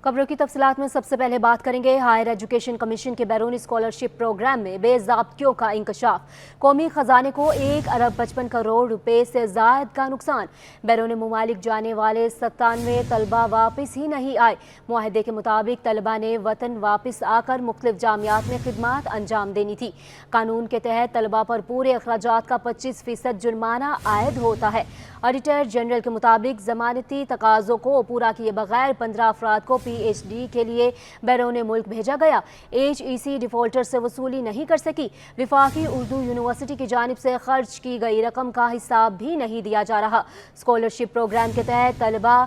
खबरों की तफसीलात में सबसे पहले बात करेंगे हायर एजुकेशन कमीशन के बैरूनी स्कॉलरशिप प्रोग्राम में बेज़ाब्तियों का इंकशाफ। कौमी खजाने को 1 अरब 55 करोड़ रुपए से ज़ायद का नुकसान। बैरूनी ममालिक जाने वाले 97 तलबा वापस ही नहीं आए। मुआहदे के मुताबिक तलबा ने वतन वापस आकर मुख्तलिफ जामियात में खिदमात अंजाम देनी थी। कानून के तहत तलबा पर पूरे अखराजात का 25% जुर्माना आयद होता है। ऑडिटर जनरल के मुताबिक जमानती तकाज़ों को पूरा किए बगैर 15 अफराद को PhD के लिए बैरून मुल्क भेजा गया। HEC डिफॉल्टर से वसूली नहीं कर सकी। विफाकी उर्दू यूनिवर्सिटी की जानिब से खर्च की गई रकम का हिसाब भी नहीं दिया जा रहा। स्कॉलरशिप प्रोग्राम के तहत तलबा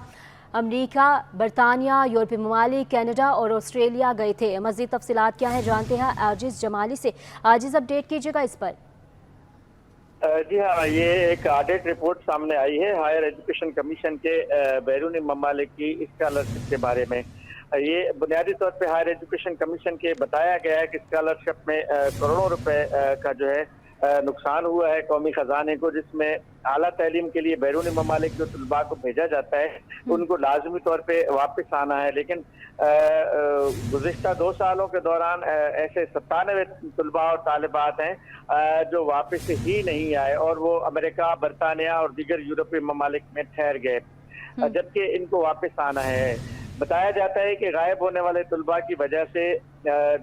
अमरीका, बरतानिया, यूरोपीय ममालिक, कनाडा और ऑस्ट्रेलिया गए थे। मज़ीद तफसीलात क्या है जानते हैं आजिज़ जमाली से। आजिज़, अपडेट कीजिएगा इस पर। जी हाँ, ये एक ऑडिट रिपोर्ट सामने आई है हायर एजुकेशन कमीशन के बैरूनी ममालिक की स्कॉलरशिप के बारे में। ये बुनियादी तौर पे हायर एजुकेशन कमीशन के बताया गया है कि स्कॉलरशिप में करोड़ों रुपए का जो है नुकसान हुआ है कौमी खजाने को, जिसमें आला तालीम के लिए बैरूनी ममालिक जो तलबा को भेजा जाता है उनको लाजमी तौर पे वापस आना है। लेकिन गुज़िश्ता 2 सालों के दौरान ऐसे 97 तलबा और तालिबात हैं जो वापस ही नहीं आए और वो अमेरिका, बरतानिया और दीगर यूरोपीय ममालिक में ठहर गए, जबकि इनको वापस आना है। बताया जाता है कि गायब होने वाले तलबा की वजह से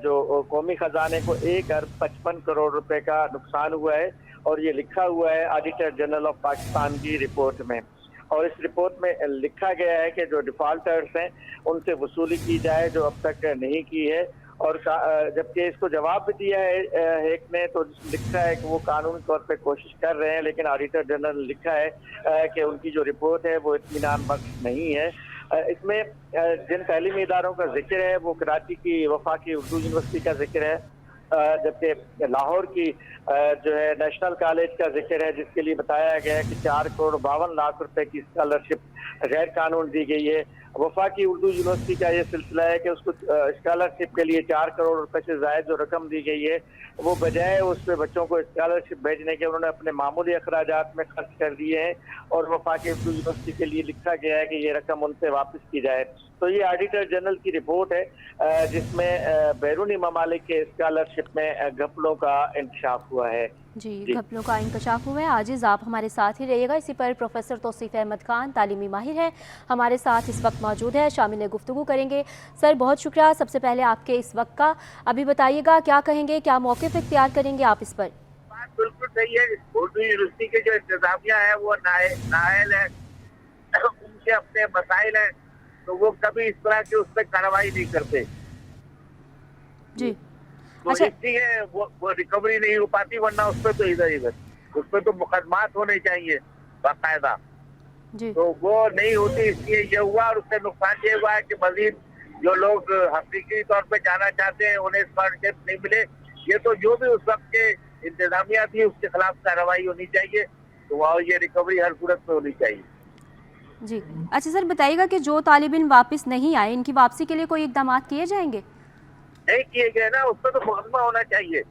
जो कौमी खजाने को 1 अरब 55 करोड़ रुपए का नुकसान हुआ है और ये लिखा हुआ है ऑडिटर जनरल ऑफ पाकिस्तान की रिपोर्ट में। और इस रिपोर्ट में लिखा गया है कि जो डिफॉल्टर्स हैं उनसे वसूली की जाए जो अब तक नहीं की है। और जबकि इसको जवाब भी दिया है हेक ने, तो लिखा है कि वो कानूनी तौर पे कोशिश कर रहे हैं, लेकिन ऑडिटर जनरल लिखा है कि उनकी जो रिपोर्ट है वो इत्मीनान बख्श नहीं है। इसमें जिन तैलीमी इदारों का जिक्र है वो कराची की वफाकी उर्दू यूनिवर्सिटी का जिक्र है, जबकि लाहौर की जो है नेशनल कॉलेज का जिक्र है, जिसके लिए बताया गया है कि 4 करोड़ 52 लाख रुपए की स्कॉलरशिप गैर कानून दी गई है। वफाकी उर्दू यूनिवर्सिटी का ये सिलसिला है कि उसको स्कॉलरशिप के लिए 4 करोड़ रुपए से ज़ायद जो रकम दी गई है वो बजाय उस पे बच्चों को स्कॉलरशिप भेजने के उन्होंने अपने मामूली अखराजात में खर्च कर दिए हैं और वफाकी उर्दू यूनिवर्सिटी के लिए लिखा गया है कि ये रकम उनसे वापस की जाए। तो ये ऑडिटर जनरल की रिपोर्ट है जिसमें बैरूनी ममालिक के स्कॉलरशिप में घपलों का इंकशाफ हुआ है। जी, घपलों का इंकशाफ हुआ है। आजिज़, आप हमारे साथ ही रहिएगा। इसी पर प्रोफेसर तौसीफ अहमद खान, तालीमी माहिर है, हमारे साथ इस वक्त मौजूद है, शामिल गुफ्तगू करेंगे। सर, बहुत शुक्रिया सबसे पहले आपके इस वक्त का। अभी बताइएगा क्या कहेंगे, क्या मौक़िफ़ इख्तियार करेंगे आप इस पर? बात बिल्कुल सही है। उर्दू यूनिवर्सिटी के जो इंतजामिया है वो नाअहल है, उनके अपने मसाइल हैं, तो वो कभी इस तरह की उस पर कार्रवाई नहीं करते जी, तो अच्छा, इसलिए वो रिकवरी नहीं हो पाती, वरना उस पर तो इधर उस पर तो मुकदमात होने चाहिए बाकायदा, जी, तो वो नहीं होती। इसलिए ये हुआ और उससे नुकसान ये हुआ है कि मजीद जो लोग हकीकी तौर पे जाना चाहते हैं उन्हें स्कॉलरशिप नहीं मिले। ये तो जो भी उस वक्त के इंतजामिया थी उसके खिलाफ कार्रवाई होनी चाहिए, तो वह ये रिकवरी हर सूरत में होनी चाहिए। जी। अच्छा सर, बताइएगा कि जो तालिब इल्म वापस नहीं आए, इनकी वापसी के लिए कोई इक़दाम किए जाएंगे? नहीं किए गए ना, उस पर तो मुकदमा होना चाहिए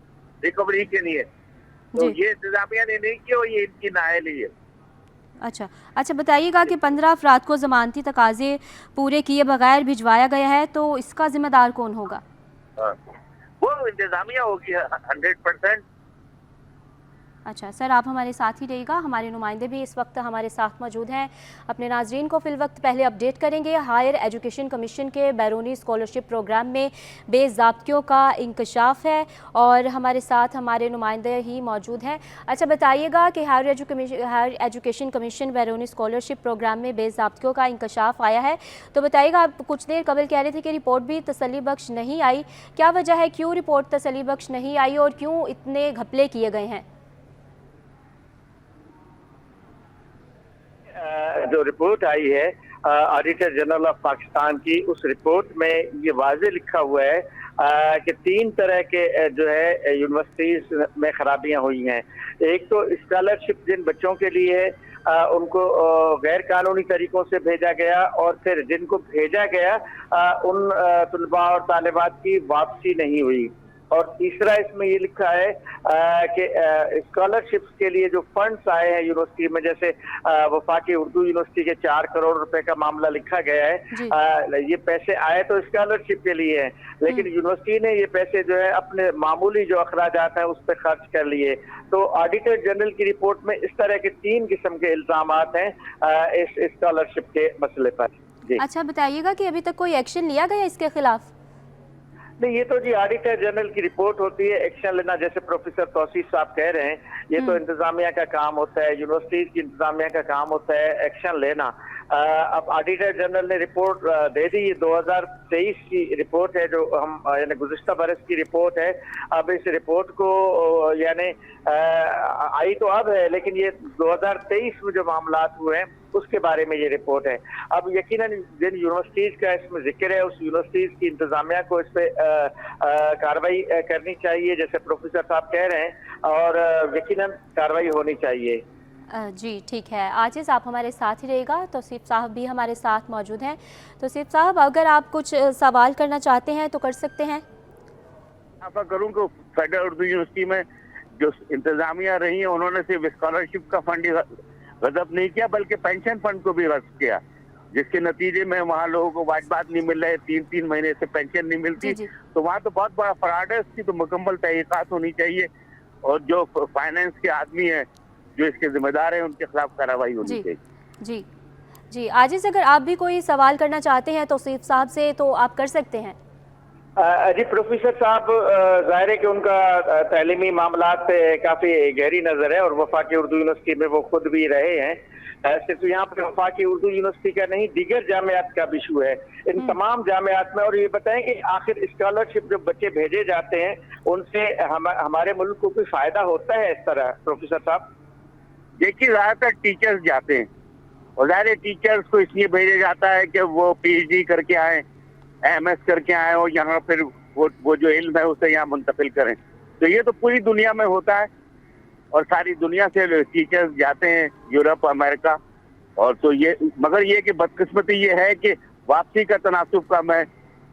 रिकवरी के लिए, तो ये इंतजामिया ने नहीं किया, ये इनकी नाअहली है। अच्छा बताइएगा कि 15 अफराद को ज़मानती तकाजे पूरे किए बगैर भिजवाया गया है, तो इसका जिम्मेदार कौन होगा? वो इंतजामिया होगी 100%। अच्छा सर, आप हमारे साथ ही रहिएगा, हमारे नुमाइंदे भी इस वक्त हमारे साथ मौजूद हैं। अपने नाजरीन को फिल वक्त पहले अपडेट करेंगे। हायर एजुकेशन कमीशन के बैरूनी स्कॉलरशिप प्रोग्राम में बेज़ाब्तियों का इंकशाफ है और हमारे साथ हमारे नुमाइंदे ही मौजूद हैं। अच्छा बताइएगा कि हायर एजुकेशन कमीशन बैरूनी स्कॉलरशिप प्रोग्राम में बेज़ाब्तियों का इंकशाफ आया है, तो बताइएगा, आप कुछ देर कबल कह रहे थे कि रिपोर्ट भी तसल्ली बख्श नहीं आई, क्या वजह है, क्यों रिपोर्ट तसल्ली बख्श नहीं आई और क्यों इतने घपले किए गए हैं? जो रिपोर्ट आई है ऑडिटर जनरल ऑफ पाकिस्तान की, उस रिपोर्ट में ये वाज़े लिखा हुआ है कि 3 तरह के जो है यूनिवर्सिटीज में खराबियां हुई हैं। एक तो स्कॉलरशिप जिन बच्चों के लिए है उनको गैर कानूनी तरीकों से भेजा गया, और फिर जिनको भेजा गया उन तलबा और तालिबात की वापसी नहीं हुई। और तीसरा इसमें ये लिखा है कि स्कॉलरशिप्स के लिए जो फंड्स आए हैं यूनिवर्सिटी में, जैसे वफाकी उर्दू यूनिवर्सिटी के 4 करोड़ रुपए का मामला लिखा गया है। ये पैसे आए तो स्कॉलरशिप के लिए हैं, लेकिन यूनिवर्सिटी ने ये पैसे जो है अपने मामूली जो अखराजात हैं उस पर खर्च कर लिए। तो ऑडिटर जनरल की रिपोर्ट में इस तरह के 3 किस्म के इल्जामात हैं इस स्कॉलरशिप के मसले पर। जी अच्छा, बताइएगा कि अभी तक कोई एक्शन लिया गया इसके खिलाफ? नहीं, ये तो जी ऑडिटर जनरल की रिपोर्ट होती है, एक्शन लेना जैसे प्रोफेसर तौसीफ साहब कह रहे हैं, ये तो इंतजामिया का काम होता है, यूनिवर्सिटीज की इंतजामिया का काम होता है एक्शन लेना। अब ऑडिटर जनरल ने रिपोर्ट दे दी, ये 2023 की रिपोर्ट है जो हम यानी गुज़िश्ता बरस की रिपोर्ट है। अब इस रिपोर्ट को यानी आई तो अब है, लेकिन ये 2023 में जो मामलात हुए हैं उसके बारे में ये रिपोर्ट है। अब यकीनन जिन यूनिवर्सिटीज का इसमें जिक्र है उस यूनिवर्सिटीज की इंतजामिया को इस पे कार्रवाई करनी चाहिए जैसे प्रोफेसर साहब कह रहे हैं, और यकीनन कार्रवाई होनी चाहिए। जी ठीक है, आजिज़ आप हमारे साथ ही रहेगा। तौसीफ साहब भी हमारे साथ मौजूद हैं। तौसीफ साहब, अगर आप कुछ सवाल करना चाहते हैं तो कर सकते हैं। ऐसा करूँ कि फेडरल उर्दू यूनिवर्सिटी में जो इंतजामिया रही है उन्होंने सिर्फ स्कॉलरशिप का फंड गजब नहीं किया बल्कि पेंशन फंड को भी रद्द किया, जिसके नतीजे में वहाँ लोगों को वाजबात नहीं मिल रहे, 3-3 महीने से पेंशन नहीं मिलती। तो वहाँ तो बहुत बड़ा फ्रॉड है, इसकी तो मुकम्मल तहकीकात होनी चाहिए और जो फाइनेंस के आदमी है जो इसके जिम्मेदार हैं उनके खिलाफ कार्रवाई होनी चाहिए। जी जी, आजिज़ अगर आप भी कोई सवाल करना चाहते हैं तौसीफ साहब से तो आप कर सकते हैं। जी प्रोफेसर साहब, जाहिर है कि उनका तालीमी मामलात पे काफ़ी गहरी नज़र है और वफाकी उर्दू यूनिवर्सिटी में वो खुद भी रहे हैं। सिर्फ यहाँ पर वफाकी उर्दू यूनिवर्सिटी का नहीं, दीगर जामियात का भी इशू है इन तमाम जामियात में। और ये बताएं कि आखिर स्कॉलरशिप जो बच्चे भेजे जाते हैं उनसे हमारे मुल्क को कोई फ़ायदा होता है इस तरह प्रोफेसर साहब? देखिए, ज़्यादातर टीचर्स जाते हैं और ज़ाहिर टीचर्स को इसलिए भेजा जाता है कि वो PhD करके आए, MS करके आए और यहाँ फिर वो जो इल्म है उसे यहाँ मुंतकिल करें। तो ये तो पूरी दुनिया में होता है और सारी दुनिया से टीचर्स जाते हैं, यूरोप, अमेरिका। और तो ये मगर ये कि बदकिस्मती ये है कि वापसी का तनासुब कम है,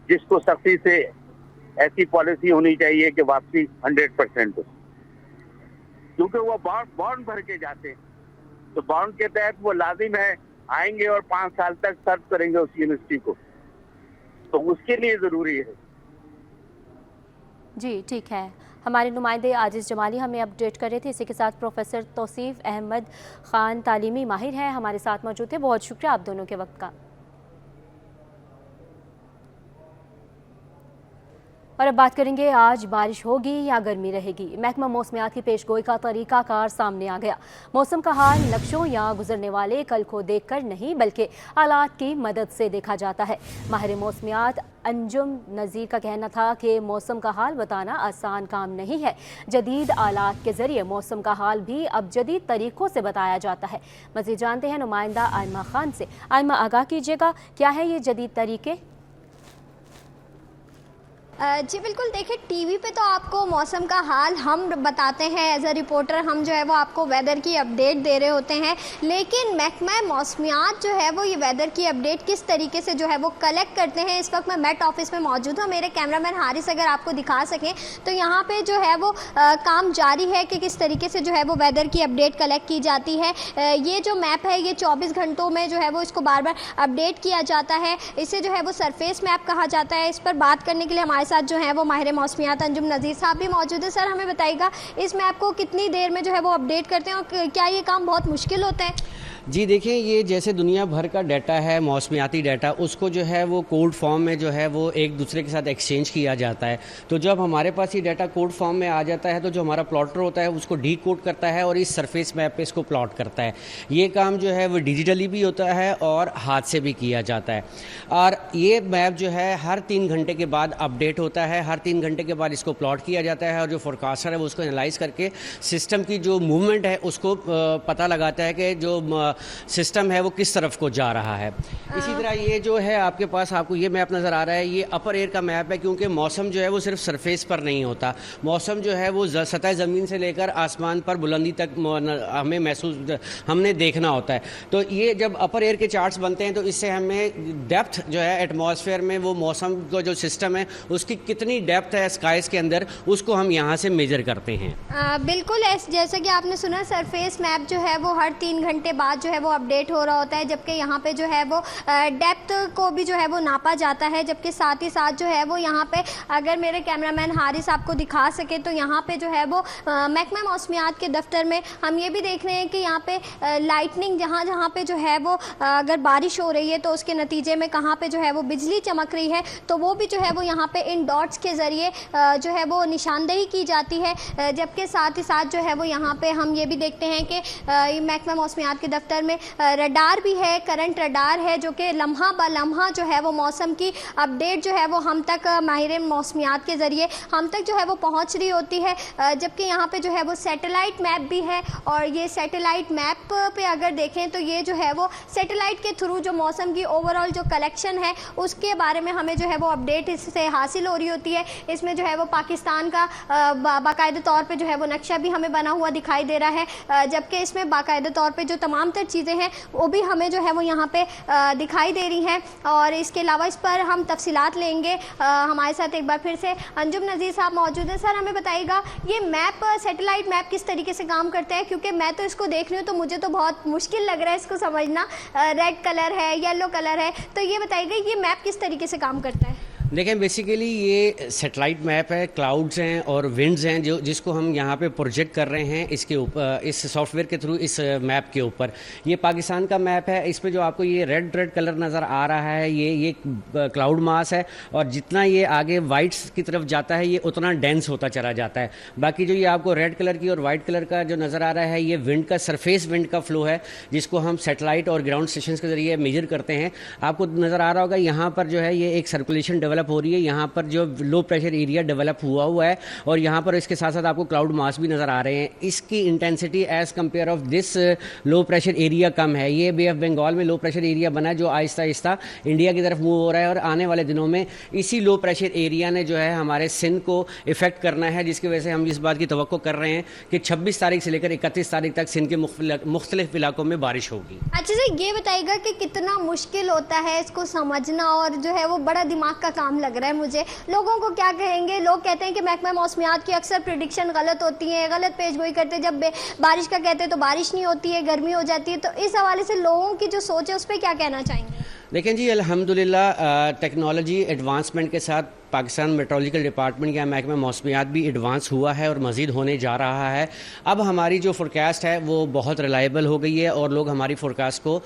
जिसको सख्ती से ऐसी पॉलिसी होनी चाहिए कि वापसी 100% हो, क्योंकि वो बॉन्ड भर के जाते हैं। तो बॉन्ड के तहत वो लाजिम है आएंगे और 5 साल तक सर्व करेंगे उस यूनिवर्सिटी को, तो उसके लिए जरूरी है। जी ठीक है, हमारे नुमाइंदे आजिज़ जमाली हमें अपडेट कर रहे थे। इसी के साथ प्रोफेसर तौसीफ अहमद ख़ान तालीमी माहिर हैं हमारे साथ मौजूद थे। बहुत शुक्रिया आप दोनों के वक्त का। और अब बात करेंगे, आज बारिश होगी या गर्मी रहेगी। महकमा मौसमियात की पेशगोई का तरीक़ाकार सामने आ गया। मौसम का हाल नक्शों या गुजरने वाले कल को देखकर नहीं बल्कि हालात की मदद से देखा जाता है। माहिर मौसमियात अंजुम नज़ीर का कहना था कि मौसम का हाल बताना आसान काम नहीं है। जदीद आलात के ज़रिए मौसम का हाल भी अब जदीद तरीक़ों से बताया जाता है। मज़ीद जानते हैं नुमाइंदा आयमा खान से। आयमा, आगाह कीजिएगा, क्या है ये जदीद तरीक़े? जी बिल्कुल, देखिए टीवी पे तो आपको मौसम का हाल हम बताते हैं, एज अ रिपोर्टर हम जो है वो आपको वेदर की अपडेट दे रहे होते हैं, लेकिन महकमा मौसमियात जो है वो ये वेदर की अपडेट किस तरीके से जो है वो कलेक्ट करते हैं। इस वक्त मैं मेट ऑफिस में मौजूद हूँ, मेरे कैमरामैन हारिस अगर आपको दिखा सकें तो यहाँ पे जो है वो काम जारी है कि किस तरीके से जो है वो वेदर की अपडेट कलेक्ट की जाती है। ये जो मैप है ये 24 घंटों में जो है वो इसको बार बार अपडेट किया जाता है। इसे जो है वो सरफेस मैप कहा जाता है। इस पर बात करने के लिए हमारे साथ जो है वो माहिर मौसमियात अंजुम नज़ीर साहब भी मौजूद है। सर, हमें बताइएगा इस मैप को कितनी देर में जो है वो अपडेट करते हैं और क्या ये काम बहुत मुश्किल होता है? जी देखिए, ये जैसे दुनिया भर का डाटा है, मौसमियाती डाटा, उसको जो है वो कोड फॉर्म में जो है वो एक दूसरे के साथ एक्सचेंज किया जाता है। तो जब हमारे पास ये डाटा कोड फॉर्म में आ जाता है तो जो हमारा प्लॉटर होता है उसको डी कोड करता है और इस सरफेस मैप पे इसको प्लॉट करता है। ये काम जो है वो डिजिटली भी होता है और हाथ से भी किया जाता है। और ये मैप जो है हर 3 घंटे के बाद अपडेट होता है। हर 3 घंटे के बाद इसको प्लॉट किया जाता है और जो फोरकास्टर है वो उसको एनालाइज करके सिस्टम की जो मूवमेंट है उसको पता लगाता है कि जो सिस्टम है वो किस तरफ को जा रहा है। इसी तरह ये जो है आपके पास आपको ये मैप नज़र आ रहा है, ये अपर एयर का मैप है, क्योंकि मौसम जो है वो सिर्फ सरफेस पर नहीं होता। मौसम जो है वो सतह ज़मीन से लेकर आसमान पर बुलंदी तक हमने देखना होता है। तो ये जब अपर एयर के चार्ट्स बनते हैं तो इससे हमें डेप्थ जो है एटमॉस्फेयर में वो मौसम का जो सिस्टम है उसकी कितनी डेप्थ है स्काइज़ के अंदर, उसको हम यहाँ से मेजर करते हैं। बिल्कुल जैसे कि आपने सुना, सरफेस मैप जो है वो हर 3 घंटे बाद जो है वो अपडेट हो रहा होता है, जबकि यहाँ पे जो है वो डेप्थ को भी जो है वो नापा जाता है। जबकि साथ ही साथ जो है वो यहाँ पे, अगर मेरे कैमरामैन हारिस आपको दिखा सके तो यहाँ पे जो है वो महकमा मौसमियात के दफ्तर में हम ये भी देख रहे हैं कि यहाँ पे लाइटनिंग जहाँ पे जो है वो अगर बारिश हो रही है तो उसके नतीजे में कहाँ पे जो है वो बिजली चमक रही है, तो वो भी जो है वो यहाँ पे इन डॉट्स के ज़रिए जो है वो निशानदेही की जाती है। जबकि साथ ही साथ जो है वो यहाँ पे हम ये भी देखते हैं कि महकमा मौसमियात के दफ्तर में रडार भी है, करंट रडार है, जो कि लम्हा ब लम्हा जो है वो मौसम की अपडेट जो है वो हम तक माहिर मौसमियात के ज़रिए हम तक जो है वो पहुँच रही होती है। जबकि यहाँ पे जो है वो सैटेलाइट मैप भी है, और ये सैटेलाइट मैप पे अगर देखें तो ये जो है वो सैटेलाइट के थ्रू जो मौसम की ओवरऑल जो कलेक्शन है उसके बारे में हमें जो है वो अपडेट इससे हासिल हो रही होती है। इसमें जो है वो पाकिस्तान का बाकायदे तौर पे जो है वो नक्शा भी हमें बना हुआ दिखाई दे रहा है, जबकि इसमें बाकायदे तौर पे जो तमाम तर चीज़ें हैं वो भी हमें जो है वो यहाँ पे दिखाई दे रही हैं। और इसके अलावा इस पर हम तफसीलात लेंगे। हमारे साथ एक बार फिर से अंजुम नज़ीर साहब मौजूद हैं। सर, हमें बताइएगा ये मैप, सैटेलाइट मैप किस तरीके से काम करता है, क्योंकि मैं तो इसको देख रही हूँ तो मुझे तो बहुत मुश्किल लग रहा है इसको समझना। रेड कलर है, येलो कलर है, तो ये बताइएगा ये मैप किस तरीके से काम करता है? देखें, बेसिकली ये सैटेलाइट मैप है, क्लाउड्स हैं और विंड्स हैं जो जिसको हम यहाँ पे प्रोजेक्ट कर रहे हैं इसके ऊपर, इस सॉफ्टवेयर के थ्रू, इस मैप के ऊपर। ये पाकिस्तान का मैप है। इस पे जो आपको ये रेड कलर नज़र आ रहा है ये क्लाउड मास है, और जितना ये आगे वाइट्स की तरफ जाता है ये उतना डेंस होता चला जाता है। बाकी जो ये आपको रेड कलर की और वाइट कलर का जो नज़र आ रहा है ये विंड का, सरफेस विंड का फ्लो है, जिसको हम सैटेलाइट और ग्राउंड स्टेशन के ज़रिए मेजर करते हैं। आपको नज़र आ रहा होगा यहाँ पर जो है ये एक सर्कुलेशन डेवलप हो रही है, यहाँ पर जो लो प्रेशर एरिया डेवलप हुआ है, और यहाँ पर इसके साथ साथ आपको क्लाउड मास भी नज़र आ रहे हैं। इसकी intensity as compare of this low pressure area कम है। ये बे ऑफ बंगाल में लो प्रेशर एरिया बना है जो आहिस्ता आहिस्ता इंडिया की तरफ मूव हो रहा है, और आने वाले दिनों में इसी लो प्रेशर एरिया ने जो है हमारे सिंध को इफेक्ट करना है, जिसकी वजह से हम इस बात की तवक्को कर रहे हैं कि 26 तारीख से लेकर 31 तारीख तक सिंध के मुख्तलिफ इलाकों में बारिश होगी। अच्छा सर, ये बताइएगा कि कितना मुश्किल होता है इसको समझना, और जो है वो बड़ा दिमाग का काम लग रहा है मुझे। लोगों को क्या कहेंगे? लोग कहते हैं कि महकमा मौसमियात की अक्सर प्रिडिक्शन गलत होती है, गलत पेशगोई करते हैं, जब बारिश का कहते हैं तो बारिश नहीं होती है, गर्मी हो जाती है। तो इस हवाले से लोगों की जो सोच है उस पर क्या कहना चाहेंगे? लेकिन जी अल्हम्दुलिल्लाह टेक्नोलॉजी एडवांसमेंट के साथ पाकिस्तान मेट्रोलॉजिकल डिपार्टमेंट या महकमा मौसमियात भी एडवांस हुआ है और मज़ीद होने जा रहा है। अब हमारी जो फोरकास्ट है वो बहुत रिलायबल हो गई है, और लोग हमारी फोरकास्ट को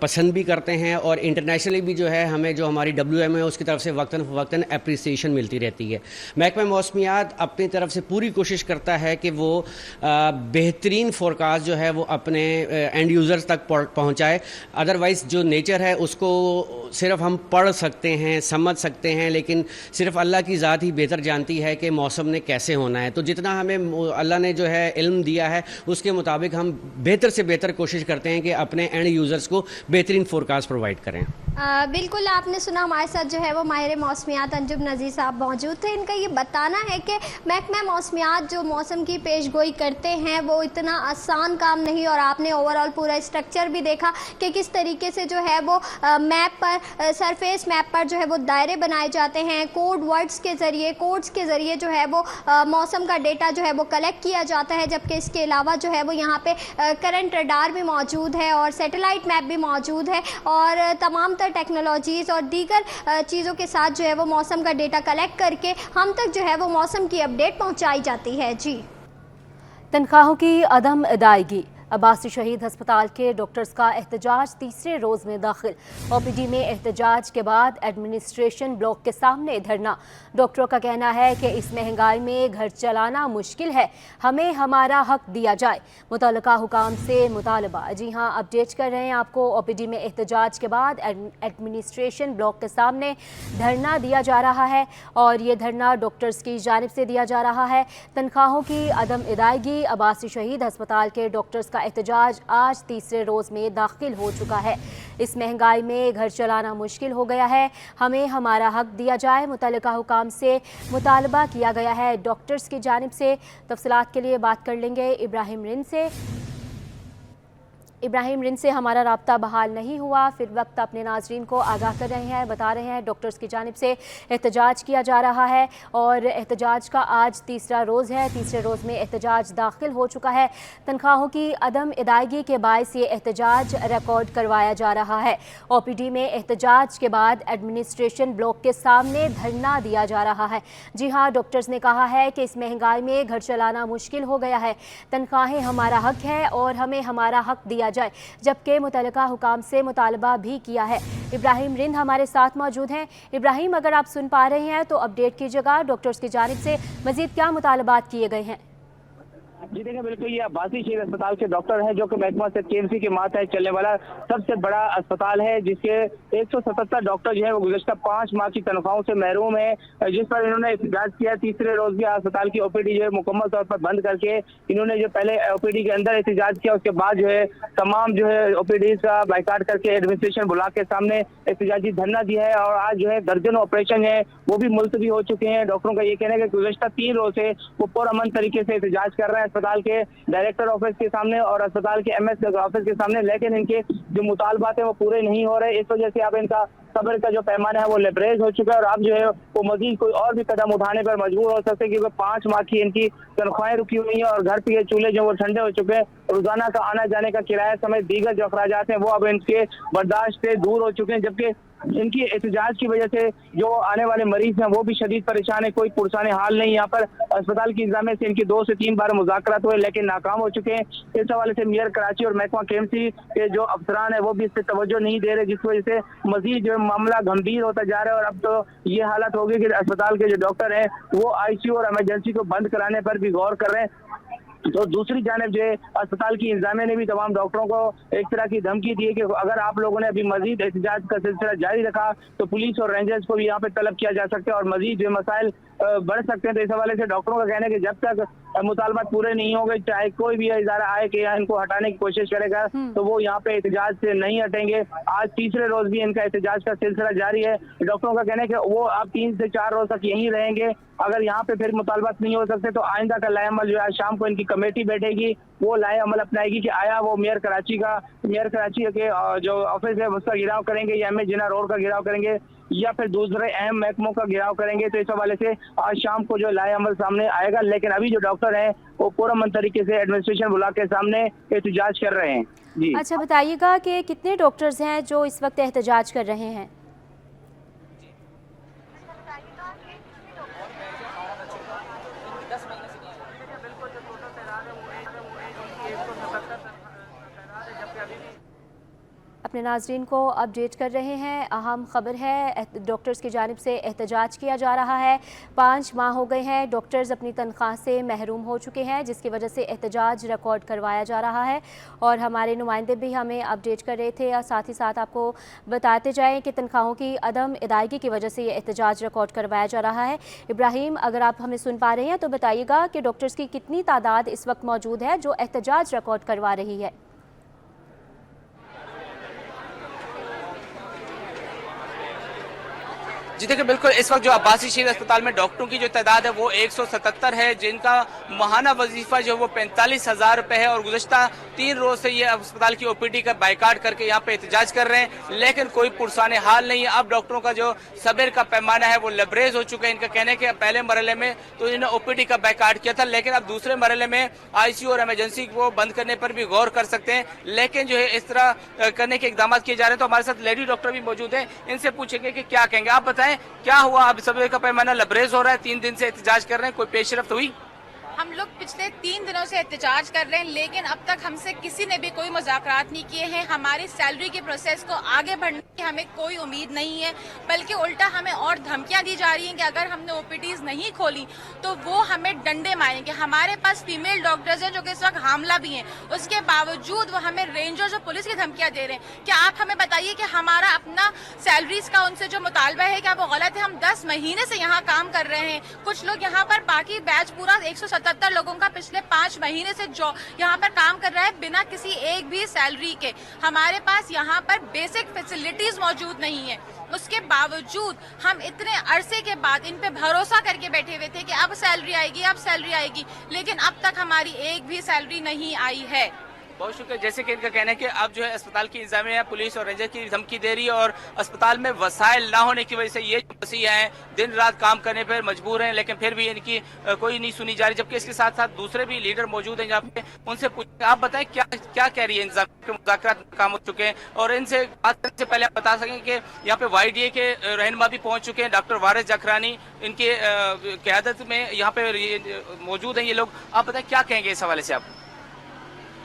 पसंद भी करते हैं, और इंटरनेशनली भी जो है हमें जो हमारी WMO है उसकी तरफ से वक्तन फ़वक्तन अप्रिसिएशन मिलती रहती है। महकमा मौसमियात अपनी तरफ से पूरी कोशिश करता है कि वो बेहतरीन फोरकास्ट जो है वो अपने एंड यूज़र्स तक पहुँचाए। अदरवाइज़ जो नेचर है उसको सिर्फ हम पढ़ सकते हैं, समझ सकते हैं, लेकिन सिर्फ अल्लाह की ज़ात ही बेहतर जानती है कि मौसम ने कैसे होना है। तो जितना हमें अल्लाह ने जो है इल्म दिया है उसके मुताबिक हम बेहतर से बेहतर कोशिश करते हैं कि अपने एंड यूज़र्स को बेहतरीन फोरकास्ट प्रोवाइड करें। बिल्कुल, आपने सुना, हमारे साथ जो है वो माहिर मौसमियात अंजुम नज़ीर साहब मौजूद थे। इनका ये बताना है कि महकमा मौसमियात जो मौसम की पेशगोई करते हैं वो इतना आसान काम नहीं, और आपने ओवरऑल पूरा स्ट्रक्चर भी देखा कि किस तरीके से जो है वो मैप पर, सरफेस मैप पर जो है वो दायरे बनाए जाते हैं, कोड वर्ड्स के ज़रिए, कोड्स के ज़रिए जो है वो मौसम का डेटा जो है वो कलेक्ट किया जाता है। जबकि इसके अलावा जो है वो यहाँ पे करंट रडार भी मौजूद है, और सैटेलाइट मैप भी मौजूद है, और तमाम टेक्नोलॉजीज़ और दीगर चीज़ों के साथ जो है वो मौसम का डेटा कलेक्ट करके हम तक जो है वो मौसम की अपडेट पहुंचाई जाती है। जी, तनख्वाहों की अदम अदायगी, अब्बासी शहीद अस्पताल के डॉक्टर्स का एहतजाज तीसरे रोज़ में दाखिल। OPD में एहतजाज के बाद एडमिनिस्ट्रेशन ब्लॉक के सामने धरना। डॉक्टरों का कहना है कि इस महंगाई में घर चलाना मुश्किल है, हमें हमारा हक दिया जाए। मुतल्लिका हुकाम से मुतालबा। जी हाँ, अपडेट कर रहे हैं आपको। OPD में एहतजाज के बाद एडमिनिस्ट्रेशन ब्लॉक के सामने धरना दिया जा रहा है, और ये धरना डॉक्टर्स की जानिब से दिया जा रहा है। तनख्वाहों की अदम अदायगी, अब्बासी शहीद अस्पताल के डॉक्टर्स एहतजाज आज तीसरे रोज़ में दाखिल हो चुका है। इस महंगाई में घर चलाना मुश्किल हो गया है, हमें हमारा हक दिया जाए। मुतल्लिका हुकाम से मुतालबा किया गया है डॉक्टर्स की जानिब से। तफसीलात के लिए बात कर लेंगे इब्राहिम रिन से। इब्राहिम रिंद से हमारा राब्ता बहाल नहीं हुआ। फिर वक्त अपने नाजरीन को आगाह कर रहे हैं, बता रहे हैं डॉक्टर्स की जानिब से एहतजाज किया जा रहा है और एहतजाज का आज तीसरा रोज़ है। तीसरे रोज़ में एहतजाज दाखिल हो चुका है। तनख्वाहों की अदम अदायगी के बायस ये एहतजाज रिकॉर्ड करवाया जा रहा है। OPD में एहतजाज के बाद एडमिनिस्ट्रेशन ब्लॉक के सामने धरना दिया जा रहा है। जी हाँ, डॉक्टर्स ने कहा है कि इस महंगाई में घर चलाना मुश्किल हो गया है। तनख्वाहें हमारा हक है और हमें हमारा हक दिया जाए, जबकि मुतल्लिका हुकाम से मुतालबा भी किया है। इब्राहिम रिंद हमारे साथ मौजूद हैं। इब्राहिम, अगर आप सुन पा रहे हैं तो अपडेट कीजिएगा, डॉक्टर्स की जानिब से मजीद क्या मुतालबात किए गए हैं? जी देखिए, बिल्कुल ये अब्बासी शहीद अस्पताल के डॉक्टर हैं जो कि महकमा से KMC के मातहत चलने वाला सबसे बड़ा अस्पताल है, जिसके 177 डॉक्टर जो है वो गुज़श्ता 5 माह की तनख्वाहों से महरूम है, जिस पर इन्होंने एहतजाज किया। तीसरे रोज भी अस्पताल की OPD जो है मुकम्मल तौर पर बंद करके इन्होंने जो पहले OPD के अंदर एहतजाज किया, उसके बाद जो है तमाम जो है OPD का बाइकाट करके एडमिनिस्ट्रेशन ब्लॉक के सामने एहतजाजी धरना दिया है। और आज जो है दर्जनों ऑपरेशन है वो भी मुलतवी हो चुके हैं। डॉक्टरों का ये कहना है कि गुज़श्ता 3 रोज से वो पुरअमन तरीके से एहतजाज कर रहे हैं अस्पताल के डायरेक्टर ऑफिस के सामने और अस्पताल के MS ऑफिस के सामने, लेकिन इनके जो मुतालबात है वो पूरे नहीं हो रहे। इस वजह से अब इनका सब्र का जो पैमाना है वो लेबरेज हो चुका है और अब जो है वो मजीद कोई और भी कदम उठाने पर मजबूर हो सकते हैं, क्योंकि 5 माह की इनकी तनख्वाहें रुकी हुई हैं और घर के चूल्हे जो वो ठंडे हो चुके हैं। रोजाना का आना जाने का किराया समेत दीगर जो अखराजात हैं वो अब इनके बर्दाश्त से दूर हो चुके हैं, जबकि इनकी एहतजाज की वजह से जो आने वाले मरीज हैं वो भी शदीद परेशान है। कोई पुरसाने हाल नहीं। यहाँ पर अस्पताल की इंतजामिया से इनकी 2 से 3 बार मुज़ाकरात हुए लेकिन नाकाम हो चुके हैं। इस हवाले से मेयर कराची और महकमा KMC के जो अफसरान है वो भी इस पर तवज्जो नहीं दे रहे, जिस वजह से मजीद जो मामला गंभीर होता जा रहा है। और अब तो ये हालत होगी कि अस्पताल के जो डॉक्टर हैं वो ICU और इमरजेंसी को बंद कराने पर भी गौर कर रहे हैं। तो दूसरी जानिब जो है अस्पताल की इंतजामिया ने भी तमाम डॉक्टरों को एक तरह की धमकी दी है कि अगर आप लोगों ने अभी मजीद एहतजाज का सिलसिला जारी रखा तो पुलिस और रेंजर्स को भी यहाँ पे तलब किया जा सकता है और मजीद जो मसाइल बढ़ सकते हैं। तो इस हवाले से डॉक्टरों का कहना है कि जब तक मुतालबात पूरे नहीं होंगे, चाहे कोई भी इदारा आए कि यहाँ इनको हटाने की कोशिश करेगा, तो वो यहाँ पे एहतजाज से नहीं हटेंगे। आज तीसरे रोज भी इनका एहतजाज का सिलसिला जारी है। डॉक्टरों का कहना है कि वो अब 3 से 4 रोज तक यहीं रहेंगे। अगर यहाँ पे फिर मुतालबात नहीं हो सकते तो आइंदा का लाएअमल जो है शाम को इनकी कमेटी बैठेगी, वो लाएअमल अपनाएगी कि आया वो मेयर कराची के जो ऑफिस है उसका घेराव करेंगे या MS जिन्ना रोड का घेराव करेंगे या फिर दूसरे अहम महकमों का घेराव करेंगे। तो इस हवाले से आज शाम को जो लाएअमल सामने आएगा। लेकिन अभी जो डॉक्टर हैं वो पुरअमन तरीके से एडमिनिस्ट्रेशन ब्लॉक के सामने एहतजाज कर रहे हैं। जी अच्छा, बताइएगा कि कितने डॉक्टर्स हैं जो इस वक्त एहतजाज कर रहे हैं? अपने नाजरीन को अपडेट कर रहे हैं। अहम खबर है, डॉक्टर्स की जानिब से एहतजाज किया जा रहा है। 5 माह हो गए हैं, डॉक्टर्स अपनी तनख्वाह से महरूम हो चुके हैं, जिसकी वजह से एहतजाज रिकॉर्ड करवाया जा रहा है। और हमारे नुमाइंदे भी हमें अपडेट कर रहे थे और साथ ही साथ आपको बताते जाएँ कि तनख्वाहों की अदम अदायगी की वजह से ये एहतजाज रिकॉर्ड करवाया जा रहा है। इब्राहिम, अगर आप हमें सुन पा रहे हैं तो बताइएगा कि डॉक्टर्स की कितनी तादाद इस वक्त मौजूद है जो एहतजाज रिकॉर्ड करवा रही है? जी देखिए, बिल्कुल इस वक्त जो अब्बासी शहीद अस्पताल में डॉक्टरों की जो तादाद है वो 177 है, जिनका माहाना वजीफा जो है वो 45,000 रुपये है। और गुज़श्ता 3 रोज से ये अस्पताल की OPD का बाइकाट करके यहाँ पे एहतजाज कर रहे हैं, लेकिन कोई पुरसाने हाल नहीं है। अब डॉक्टरों का जो सब्र का पैमाना है वो लबरेज हो चुका है। इनका कहने के पहले मरहले में तो इन्होंने OPD का बाइकाट किया था, लेकिन अब दूसरे मरहले में ICU और इमरजेंसी को बंद करने पर भी गौर कर सकते हैं। लेकिन जो है इस तरह करने के इकदाम किए जा रहे हैं। तो हमारे साथ लेडी डॉक्टर भी मौजूद है, इनसे पूछेंगे कि क्या कहेंगे। आप बताएं क्या हुआ? अब सब्र का पैमाना लबरेज हो रहा है, 3 दिन से एहतजाज कर रहे हैं, कोई पेशरफ्त हुई? हम लोग पिछले 3 दिनों से एहतजाज कर रहे हैं, लेकिन अब तक हमसे किसी ने भी कोई मुज़ाकरात नहीं किए हैं। हमारी सैलरी के प्रोसेस को आगे बढ़ने की हमें कोई उम्मीद नहीं है, बल्कि उल्टा हमें और धमकियां दी जा रही हैं कि अगर हमने OPDs नहीं खोली तो वो हमें डंडे मारेंगे। हमारे पास फीमेल डॉक्टर्स हैं जो कि इस वक्त हामला भी हैं, उसके बावजूद वो हमें रेंजर्स और पुलिस की धमकियां दे रहे हैं। क्या आप हमें बताइए कि हमारा अपना सैलरीज का उनसे जो मुतालबा है क्या वो गलत है? हम 10 महीने से यहाँ काम कर रहे हैं। कुछ लोग यहाँ पर बाकी बैच पूरा 177 लोगों का पिछले 5 महीने से जो यहाँ पर काम कर रहा है बिना किसी एक भी सैलरी के। हमारे पास यहाँ पर बेसिक फैसिलिटीज मौजूद नहीं है, उसके बावजूद हम इतने अरसे के बाद इन पे भरोसा करके बैठे हुए थे कि अब सैलरी आएगी, अब सैलरी आएगी, लेकिन अब तक हमारी एक भी सैलरी नहीं आई है। बहुत शुक्रिया। जैसे कि इनका कहना है कि अब जो है अस्पताल की इंतजामिया पुलिस और रेंजर की धमकी दे रही है और अस्पताल में वसाइल ना होने की वजह से ये मसीहा हैं दिन रात काम करने पर मजबूर हैं, लेकिन फिर भी इनकी कोई नहीं सुनी जा रही। जबकि इसके साथ साथ दूसरे भी लीडर मौजूद हैं यहाँ पे, उनसे पूछें। आप बताएं क्या क्या कह रही है इंतजामिया के मुज़ाकरात नाकाम हो चुके हैं, और इनसे बात करने से पहले आप बता सकें कि यहाँ पे YDA के रहनुमा भी पहुंच चुके हैं, डॉक्टर वारिस जाखरानी इनके क़यादत में यहाँ पे मौजूद हैं ये लोग। आप बताएं क्या कहेंगे इस हवाले से आप?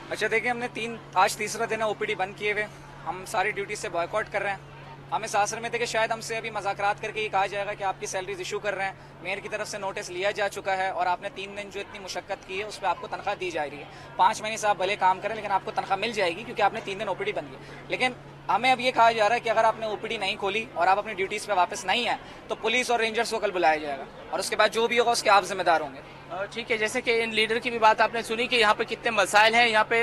अच्छा देखिए, हमने आज तीसरा दिन है OPD बंद किए हुए। हम सारी ड्यूटी से बॉयकॉट कर रहे हैं। हमें सासर में थे कि शायद हमसे अभी मज़ाकरात करके ये कहा जाएगा कि आपकी सैलरीज इशू कर रहे हैं। मेयर की तरफ से नोटिस लिया जा चुका है और आपने 3 दिन जो इतनी मुशक्क़त की है उस पर आपको तनख्वाह दी जा रही है। 5 महीने से आप भले काम करें लेकिन आपको तनख्वाह मिल जाएगी क्योंकि आपने 3 दिन OPD बंद की। लेकिन हमें अब ये कहा जा रहा है कि अगर आपने OPD नहीं खोली और आप अपनी ड्यूटीज़ पे वापस नहीं आए तो पुलिस और रेंजर्स को कल बुलाया जाएगा और उसके बाद जो भी होगा उसके आप जिम्मेदार होंगे। ठीक है, जैसे कि इन लीडर की भी बात आपने सुनी कि यहाँ पे कितने मसाइल हैं। यहाँ पे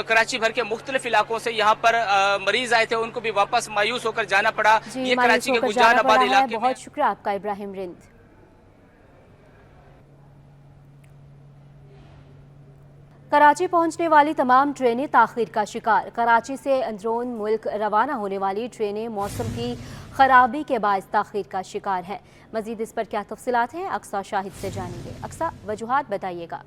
कराची भर के मुख्तलिफ इलाकों से यहाँ पर मरीज आए थे, उनको भी वापस मायूस होकर जाना पड़ा। ये कराची के गुजरानाबाद इलाके। बहुत शुक्रिया आपका इब्राहिम रिंद। कराची पहुंचने वाली तमाम ट्रेनें ताखीर का शिकार। कराची से अंदरून मुल्क रवाना होने वाली ट्रेनें मौसम की खराबी के बायस ताखीर का शिकार हैं। मजीद इस पर क्या तफसीलात हैं, अक्सा शाहिद से जानेंगे। अक्सा, वजूहात बताइएगा।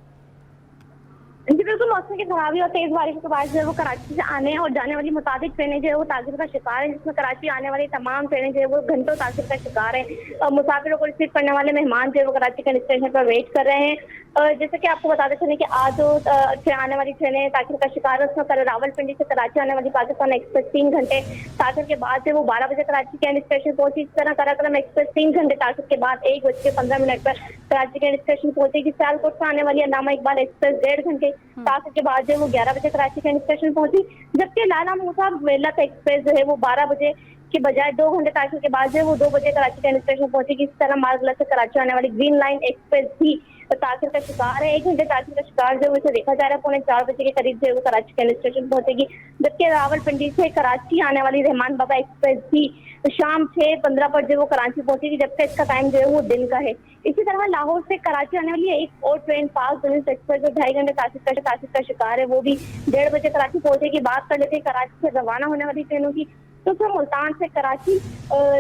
जी बिल्कुल, मौसम की खराबी और तेज बारिश के बाद जो है वो कराची से आने और जाने वाली मुताबिक ट्रेनें जो है वो ताखीर का शिकार है, जिसमें कराची आने वाली तमाम ट्रेनें जो है वो घंटों ताखीर का शिकार है। और मुसाफिरों को रिसीव करने वाले मेहमान जो है वो कराची के स्टेशन पर वेट कर रहे हैं। जैसे कि आपको बताते चले कि आज जो आने वाली ट्रेनें ताखीर का शिकार है, उसमें रावलपिंडी से कराची आने वाली पाकिस्तान एक्सप्रेस 3 घंटे ताखीर के बाद वो 12 बजे कराची के स्टेशन पहुंची। इस तरह कराक्रम एक्सप्रेस 3 घंटे ताखीर के बाद 1:15 पर कराची के स्टेशन पहुंचेगी। सियालकोट से आने वाली अल्लामा इकबाल एक्सप्रेस 1.5 घंटे ताखीर के बाद जो वो 11 बजे कराची के स्टेशन पहुंची। जबकि लाला मूसा मिल्लत एक्सप्रेस जो है वो 12 बजे के बजाय 2 घंटे ताखीर के बाद जो है वो 2 बजे कराची के स्टेशन पहुंचेगी। इस तरह मार्गला से कराची आने वाली ग्रीन लाइन एक्सप्रेस भी ताखीर का शिकार है। 1 घंटे ताखीर का शिकार जो उसे देखा जा रहा है। 4:45 बजे के करीब जो है वो कराची के स्टेशन पहुंचेगी। जबकि रावलपिंडी से कराची आने वाली रहमान बाबा एक्सप्रेस भी शाम 6:15 पर जो वो कराची पहुंचेगी, जबकि इसका टाइम जो है वो दिन का है। इसी तरह लाहौर से कराची आने वाली एक और ट्रेन पास एक्सप्रेस जो 2.5 घंटे ताखीर का शिकार है, वो भी 1:30 बजे कराची पहुंचेगी। बात कर लेते हैं कराची से रवाना होने वाली ट्रेनों की, तो फिर मुल्तान से कराची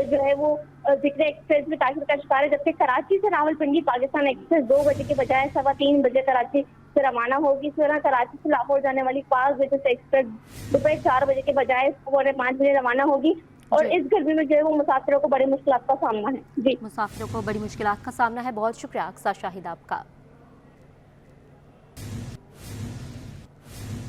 जो है वो जिक्र एक्सप्रेस में ताखीर का शिकार है। जबकि कराची से रावलपिंडी पाकिस्तान एक्सप्रेस 2 बजे के बजाय 3:15 बजे कराची से रवाना होगी। इस तरह कराची से लाहौर जाने वाली 5 बजे से एक्सप्रेस दोपहर 4 बजे के बजाय 5:15 बजे रवाना होगी। और इस गर्मी में जो है वो मुसाफिरों को बड़ी मुश्किलात का सामना है। जी, मुसाफिरों को बड़ी मुश्किलात का सामना है। बहुत शुक्रिया अक्सा शाहिद आपका।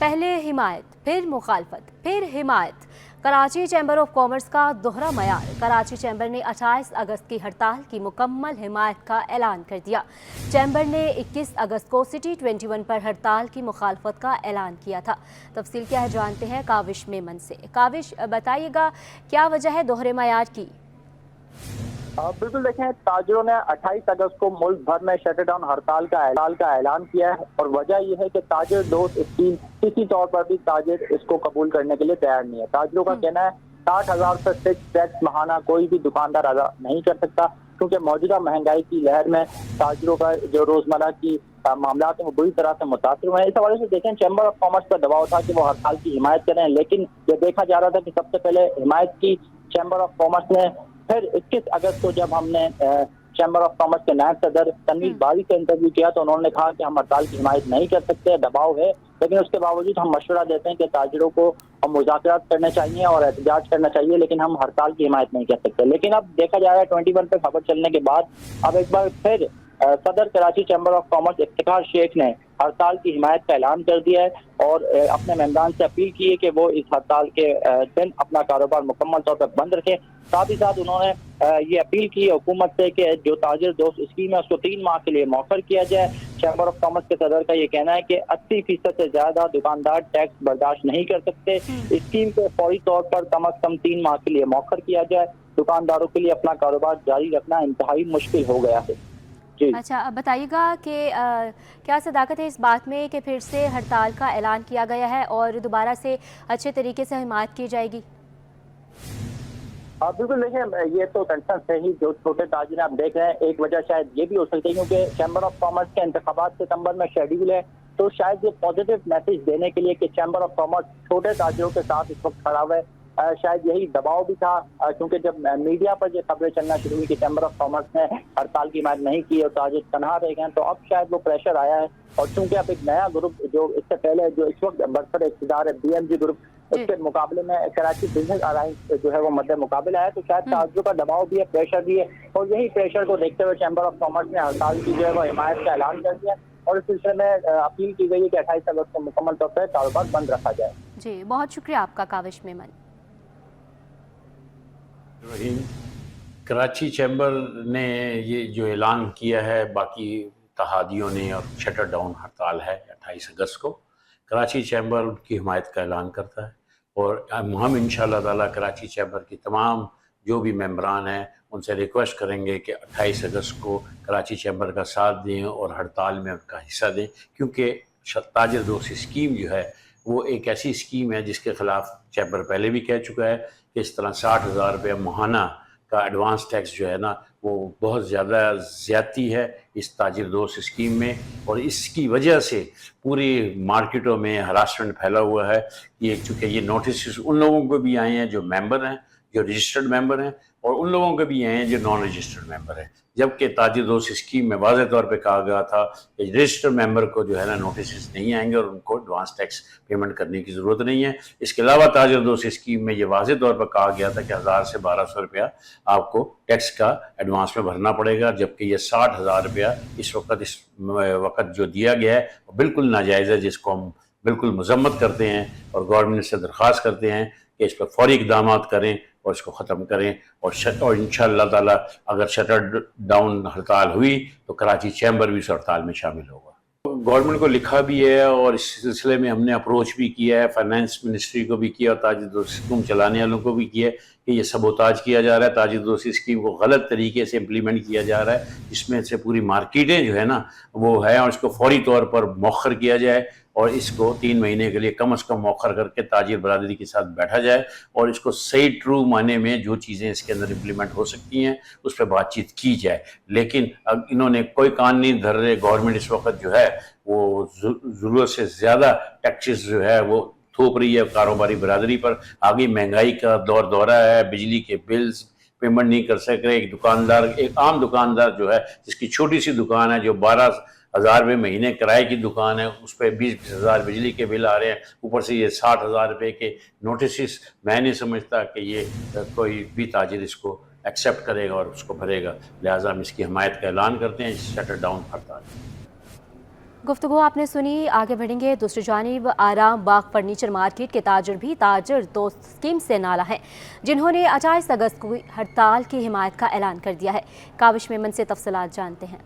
पहले हिमायत, फिर मुखालफत, फिर हिमायत। कराची चैम्बर ऑफ कॉमर्स का दोहरा मयार। कराची चैम्बर ने 28 अगस्त की हड़ताल की मुकम्मल हिमायत का ऐलान कर दिया। चैम्बर ने 21 अगस्त को सिटी 21 पर हड़ताल की मुखालफत का ऐलान किया था। तफसील क्या है जानते हैं काविश मेमन से। काविश, बताइएगा क्या वजह है दोहरे मयार की? बिल्कुल, देखें, ताजिरों ने 28 अगस्त को मुल्क भर में शटडाउन हड़ताल का ऐलान किया है और वजह यह है कि ताजिर दोस्त स्कीम किसी तौर पर भी ताजिर इसको कबूल करने के लिए तैयार नहीं है। ताजिरों का कहना है 60,000 से फिक्स टैक्स महाना कोई भी दुकानदार अदा नहीं कर सकता, क्योंकि मौजूदा महंगाई की लहर में ताजिरों का जो रोजमर्रा की मामला है वो बुरी तरह से मुतासर हुए हैं। इस हवाले से देखें, चैम्बर ऑफ कॉमर्स पर दबाव था कि वो हड़ताल की हिमायत करें, लेकिन ये देखा जा रहा था कि सबसे पहले हिमायत की चैम्बर ऑफ कॉमर्स ने। फिर 21 अगस्त को जब हमने चैम्बर ऑफ कॉमर्स के नायब सदर तनवीर बारी से इंटरव्यू किया तो उन्होंने कहा कि हम हड़ताल की हिमायत नहीं कर सकते, दबाव है, लेकिन उसके बावजूद हम मशवरा देते हैं कि ताजिरों को हम मुज़ाकरात करने चाहिए और एहतजाज करना चाहिए, लेकिन हम हड़ताल की हिमायत नहीं कर सकते। लेकिन अब देखा जा रहा है 21 पे खबर चलने के बाद अब एक बार फिर सदर Karachi chamber of commerce Iftikhar Sheikh ने हड़ताल की हिमायत का ऐलान कर दिया है और अपने मेंबरान से अपील की है कि वो इस हड़ताल के दिन अपना कारोबार मुकम्मल तौर पर बंद रखें। साथ ही साथ उन्होंने ये अपील की है हुकूमत से कि जो ताजिर दोस्त स्कीम है उसको 3 माह के लिए मौखर किया जाए। चैम्बर ऑफ कॉमर्स के सदर का ये कहना है कि 80% से ज्यादा दुकानदार टैक्स बर्दाश्त नहीं कर सकते। स्कीम को फौरी तौर पर कम अज कम 3 माह के लिए मौखर किया जाए। दुकानदारों के लिए अपना कारोबार जारी रखना इंतहाई मुश्किल हो गया है। अच्छा, अब बताइएगा कि क्या सदाकत है इस बात में कि फिर से हड़ताल का ऐलान किया गया है और दोबारा से अच्छे तरीके से हिमायत की जाएगी? बिल्कुल, देखिए, ये तो कंसर्न है ही जो छोटे ताजिर आप देख रहे हैं। एक वजह शायद ये भी हो सकती है क्योंकि चैम्बर ऑफ कॉमर्स के इंतखाबात सितंबर में शेड्यूल है तो शायद ये पॉजिटिव मैसेज देने के लिए कि चैम्बर ऑफ कॉमर्स छोटे ताजिरों के साथ इस वक्त खड़ा हुआ है, शायद यही दबाव भी था, क्योंकि जब मीडिया पर ये खबरें चलना शुरू हुई कि चैम्बर ऑफ कॉमर्स ने हड़ताल की हिमायत नहीं की और ताजिर तनहा रह गए, तो अब शायद वो प्रेशर आया है। और चूंकि अब एक नया ग्रुप जो इससे पहले जो इस वक्त बरसर इक़्तिदार है BMG ग्रुप, उसके मुकाबले में कराची बिजनेस अलायंस जो है वो मध्य मुकाबला है, तो शायद ताजिरों का दबाव भी है, प्रेशर भी है, और यही प्रेशर को देखते हुए चैम्बर ऑफ कॉमर्स ने हड़ताल की जो है वो हिमायत का ऐलान कर दिया और इस सिलसिले में अपील की गई है कि 28 अगस्त को मुकम्मल तौर पर कारोबार बंद रखा जाए। जी, बहुत शुक्रिया आपका काविश मेमन। कराची चैम्बर ने ये जो ऐलान किया है, बाकी तहादियों ने, और शटर डाउन हड़ताल है 28 अगस्त को, कराची चैम्बर उनकी हिमायत का ऐलान करता है और हम इंशाअल्लाह ताला कराची चैम्बर की तमाम जो भी मेंबरान हैं उनसे रिक्वेस्ट करेंगे कि 28 अगस्त को कराची चैम्बर का साथ दें और हड़ताल में उनका हिस्सा दें, क्योंकि ताजिर दोस्त स्कीम जो है वो एक ऐसी स्कीम है जिसके ख़िलाफ़ चैम्बर पहले भी कह चुका है कि इस तरह 60,000 रुपये माहाना का एडवांस टैक्स जो है ना वो बहुत ज़्यादा ज़्यादती है इस ताजिर दोस्त स्कीम में, और इसकी वजह से पूरी मार्केटों में हरासमेंट फैला हुआ है। ये चूँकि ये नोटिस उन लोगों को भी आए हैं जो मेंबर हैं, जो रजिस्टर्ड मेंबर हैं, और उन लोगों के भी आए हैं जो नॉन रजिस्टर्ड मेंबर हैं, जबकि ताजिर दोस्त स्कीम में वाज़ेह तौर पे कहा गया था कि रजिस्टर्ड मेंबर को जो है ना नोटिस नहीं आएंगे और उनको एडवांस टैक्स पेमेंट करने की ज़रूरत नहीं है। इसके अलावा ताजिर दोस्त स्कीम में ये वाज़ेह तौर पर कहा गया था कि 1000 से 1200 रुपया आपको टैक्स का एडवांस में भरना पड़ेगा, जबकि ये 60,000 रुपया इस वक्त जो दिया गया है बिल्कुल नाजायज़ है, जिसको हम बिल्कुल मजम्मत करते हैं और गवर्नमेंट से दरख्वास्त करते हैं कि इस पर फौरी इक़दाम करें और इसको ख़त्म करें। और इंशाअल्लाह ताला अगर शटर डाउन हड़ताल हुई तो कराची चैम्बर भी इस हड़ताल में शामिल होगा। गवर्नमेंट को लिखा भी है और इस सिलसिले में हमने अप्रोच भी किया है, फाइनेंस मिनिस्ट्री को भी किया और ताजिर दोस्त स्कीम चलाने वालों को भी किया है कि ये सबोताज किया जा रहा है, ताजिर दोस्त स्कीम को गलत तरीके से इम्प्लीमेंट किया जा रहा है, जिसमें से पूरी मार्केटें जो है ना वो है, और इसको फौरी तौर पर मौखर किया जाए और इसको 3 महीने के लिए कम से कम मौखर करके ताजिर बरादरी के साथ बैठा जाए और इसको सही ट्रू माने में जो चीज़ें इसके अंदर इम्प्लीमेंट हो सकती हैं उस पर बातचीत की जाए। लेकिन अब इन्होंने कोई कान नहीं धर रहे। गवर्नमेंट इस वक्त जो है वो ज़रूरत से ज़्यादा टैक्सेस जो है वो थोप रही है कारोबारी बरादरी पर। आगे महंगाई का दौरा है, बिजली के बिल्स पेमेंट नहीं कर सक रहे। एक आम दुकानदार जो है जिसकी छोटी सी दुकान है, जो 12,000 रुपये महीने किराए की दुकान है, उस पर 20-20 हज़ार बिजली के बिल आ रहे हैं, ऊपर से ये 60,000 रुपये के नोटिस। मैं नहीं समझता कि ये कोई भी ताजिर इसको एक्सेप्ट करेगा और उसको भरेगा, लिहाजा हम इसकी हिमायत का ऐलान करते हैं, शटर डाउन हड़ताल। गुफ्तगू आपने सुनी, आगे बढ़ेंगे। दूसरी जानिब आराम बाग फर्नीचर मार्केट के ताजर भी ताजर दोस्त स्कीम से नाला हैं, जिन्होंने 28 अगस्त को हड़ताल की हिमायत का ऐलान कर दिया है। काविश मेमन से तफसीलात जानते हैं।